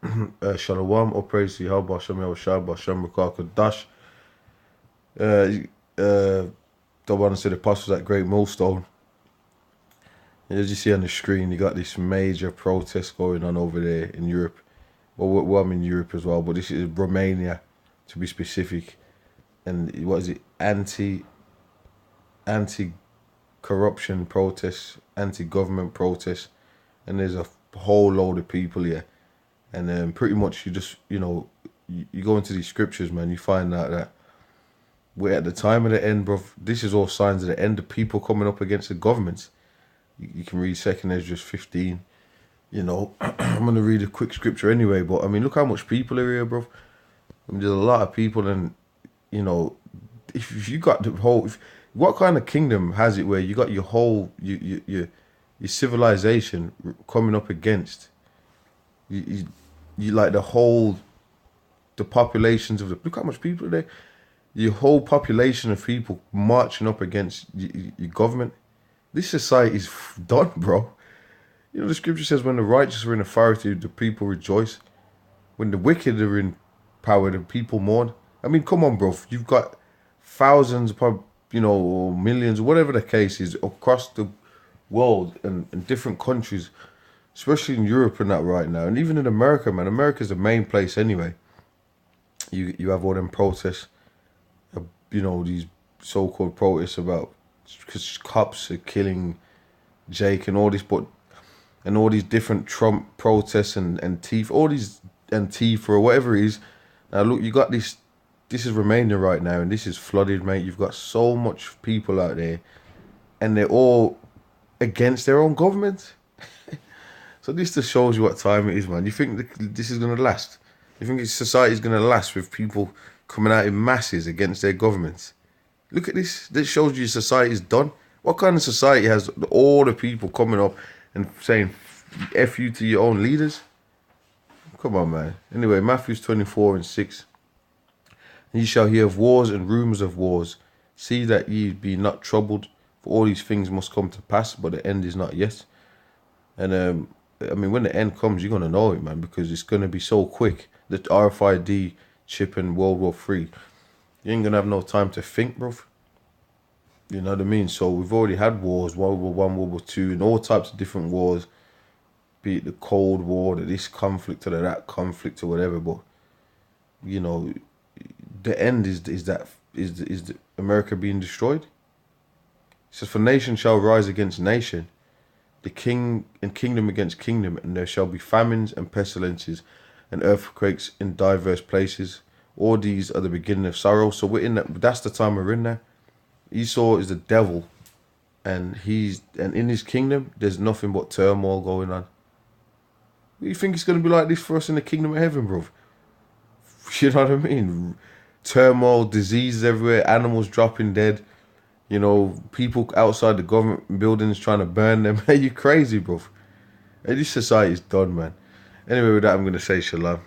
Shalom, all praise to Yahweh, Hashem Yahushua, Hashem Rukaka Dash. Don't want to say the apostles at GreatMillStone. As you see on the screen, you got this major protest going on over there in Europe. Well, I'm in Europe as well, but this is Romania, to be specific. And what is it? Anti-corruption protests, anti-government protests, and there's a whole load of people here. And pretty much you just, you go into these scriptures, man, you find out that we're at the time of the end, bro. This is all signs of the end of people coming up against the governments. You can read 2nd Ezra 15. I'm going to read a quick scripture anyway, but I mean, look how much people are here, bro. I mean, there's a lot of people, and, if you got the whole... what kind of kingdom has it where you got your whole... your civilization coming up against... You like the populations of the... Look how much people are there. Your whole population of people marching up against your government. This society is done, bro. The scripture says when the righteous are in authority, the people rejoice. When the wicked are in power, the people mourn. I mean, come on, bro. You've got thousands, or millions, whatever the case is, across the world and different countries, especially in Europe and that right now. And even in America, man. America's the main place anyway. You have all them protests, these so-called protests about... because cops are killing Jake and all this, and all these different Trump protests and Antifa, all these Antifa or whatever it is. Now look, you got this is Romania right now, and this is flooded, mate. You've got so much people out there, and they're all against their own government. So this just shows you what time it is, man. You think this is going to last? You think society is going to last with people coming out in masses against their governments? Look at this. This shows you society is done. What kind of society has all the people coming up and saying F you to your own leaders? Come on, man. Anyway, Matthew 24:6. Ye shall hear of wars and rumours of wars. See that ye be not troubled, for all these things must come to pass, but the end is not yet. And I mean, when the end comes, you're going to know it, man, because it's going to be so quick. The RFID chip in World War III. You ain't going to have no time to think, bro. You know what I mean? So we've already had wars, World War I, World War II, and all types of different wars. Be it the Cold War, this conflict, or that conflict, or whatever. But, the end is America being destroyed? It says, for nation shall rise against nation, the king and kingdom against kingdom, and there shall be famines and pestilences and earthquakes in diverse places. All these are the beginning of sorrow. So we're in that. That's the time we're in now. Esau is the devil, and in his kingdom there's nothing but turmoil going on. You think it's going to be like this for us in the kingdom of heaven, bro? You know what I mean? Turmoil, diseases everywhere, animals dropping dead. People outside the government buildings trying to burn them. Are you crazy, bro? Hey, this society is done, man. Anyway, with that, I'm going to say shalom.